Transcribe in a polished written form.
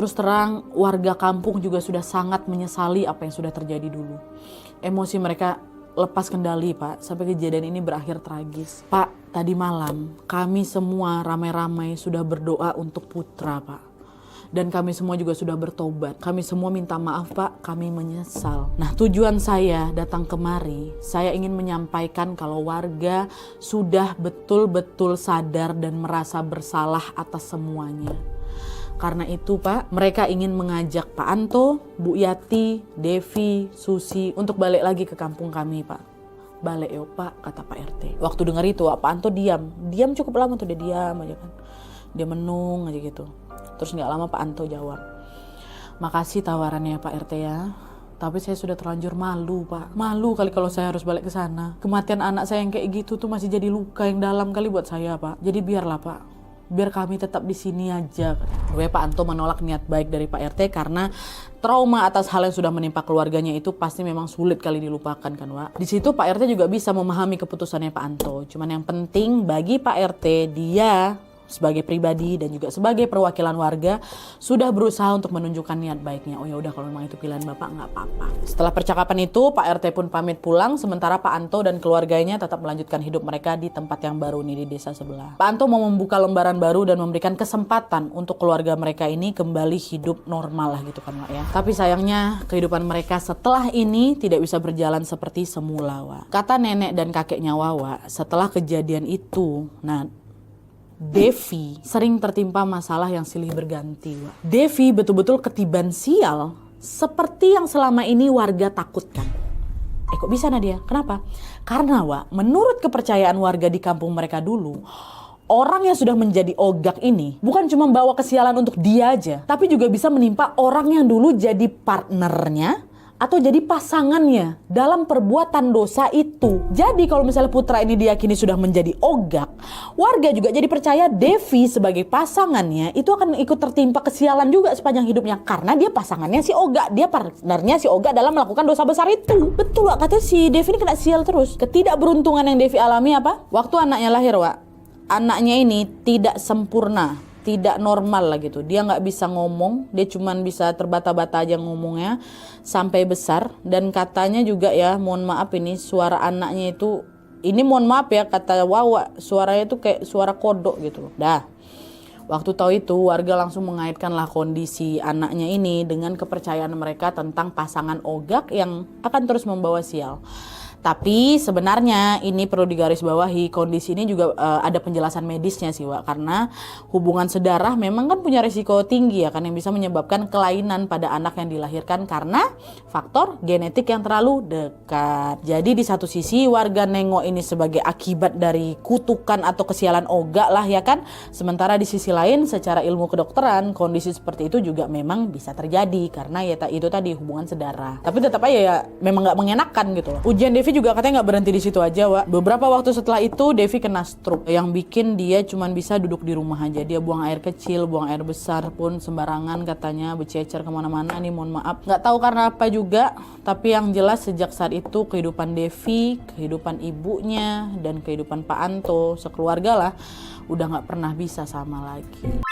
Terus terang, warga kampung juga sudah sangat menyesali apa yang sudah terjadi dulu. Emosi mereka lepas kendali, Pak, sampai kejadian ini berakhir tragis. Pak, tadi malam kami semua ramai-ramai sudah berdoa untuk Putra, Pak. Dan kami semua juga sudah bertobat. Kami semua minta maaf, Pak, kami menyesal. Nah, tujuan saya datang kemari, saya ingin menyampaikan kalau warga sudah betul-betul sadar dan merasa bersalah atas semuanya. Karena itu, Pak, mereka ingin mengajak Pak Anto, Bu Yati, Devi, Susi untuk balik lagi ke kampung kami, Pak. Balik yuk, Pak, kata Pak RT. Waktu dengar itu, Pak Anto diam. Diam cukup lama tuh, dia diam aja kan. Dia menung aja gitu. Terus gak lama Pak Anto jawab, "Makasih tawarannya Pak RT ya. Tapi saya sudah terlanjur malu, Pak. Malu kali kalau saya harus balik ke sana. Kematian anak saya yang kayak gitu tuh masih jadi luka yang dalam kali buat saya, Pak. Jadi biarlah, Pak. Biar kami tetap di sini aja." Gue Pak Anto menolak niat baik dari Pak RT karena trauma atas hal yang sudah menimpa keluarganya itu pasti memang sulit kali dilupakan kan, Pak. Di situ Pak RT juga bisa memahami keputusannya Pak Anto. Cuman yang penting bagi Pak RT, dia sebagai pribadi dan juga sebagai perwakilan warga sudah berusaha untuk menunjukkan niat baiknya. Oh ya udah, kalau memang itu pilihan Bapak nggak apa-apa. Setelah percakapan itu, Pak RT pun pamit pulang, sementara Pak Anto dan keluarganya tetap melanjutkan hidup mereka di tempat yang baru nih, di desa sebelah. Pak Anto mau membuka lembaran baru dan memberikan kesempatan untuk keluarga mereka ini kembali hidup normal lah gitu kan, Pak ya. Tapi sayangnya kehidupan mereka setelah ini tidak bisa berjalan seperti semula, Wak. Kata nenek dan kakeknya Wawa, setelah kejadian itu, Devi sering tertimpa masalah yang silih berganti, Wak. Devi betul-betul ketiban sial seperti yang selama ini warga takutkan. Kok bisa, Nadia? Kenapa? Karena, Wak, menurut kepercayaan warga di kampung mereka dulu, orang yang sudah menjadi ogak ini bukan cuma bawa kesialan untuk dia aja, tapi juga bisa menimpa orang yang dulu jadi partnernya atau jadi pasangannya dalam perbuatan dosa itu. Jadi kalau misalnya Putra ini diyakini sudah menjadi ogak, warga juga jadi percaya Devi sebagai pasangannya itu akan ikut tertimpa kesialan juga sepanjang hidupnya. Karena dia pasangannya si ogak, dia partnernya si ogak dalam melakukan dosa besar itu. Betul, Wak, kata si Devi ini kena sial terus. Ketidakberuntungan yang Devi alami apa? Waktu anaknya lahir, Wak, anaknya ini tidak sempurna, tidak normal lah gitu. Dia nggak bisa ngomong, dia cuman bisa terbata-bata aja ngomongnya sampai besar. Dan katanya juga ya, mohon maaf ini suara anaknya itu, ini mohon maaf ya kata Wawa, suaranya itu kayak suara kodok gitu loh. Dah, waktu tahu itu warga langsung mengaitkanlah kondisi anaknya ini dengan kepercayaan mereka tentang pasangan ogak yang akan terus membawa sial. Tapi sebenarnya ini perlu digarisbawahi, kondisi ini juga ada penjelasan medisnya sih, Wak. Karena hubungan sedarah memang kan punya risiko tinggi ya kan, yang bisa menyebabkan kelainan pada anak yang dilahirkan karena faktor genetik yang terlalu dekat. Jadi di satu sisi warga nengok ini sebagai akibat dari kutukan atau kesialan ogak lah ya kan. Sementara di sisi lain secara ilmu kedokteran kondisi seperti itu juga memang bisa terjadi karena ya itu tadi hubungan sedarah. Tapi tetap aja ya memang nggak mengenakan gitu loh. Ujian Devi juga katanya nggak berhenti di situ aja, Wak. Beberapa waktu setelah itu Devi kena stroke yang bikin dia cuman bisa duduk di rumah aja. Dia buang air kecil, buang air besar pun sembarangan katanya, bercecer kemana-mana. Nih mohon maaf, nggak tahu karena apa juga. Tapi yang jelas sejak saat itu kehidupan Devi, kehidupan ibunya, dan kehidupan Pak Anto sekeluarga lah udah nggak pernah bisa sama lagi.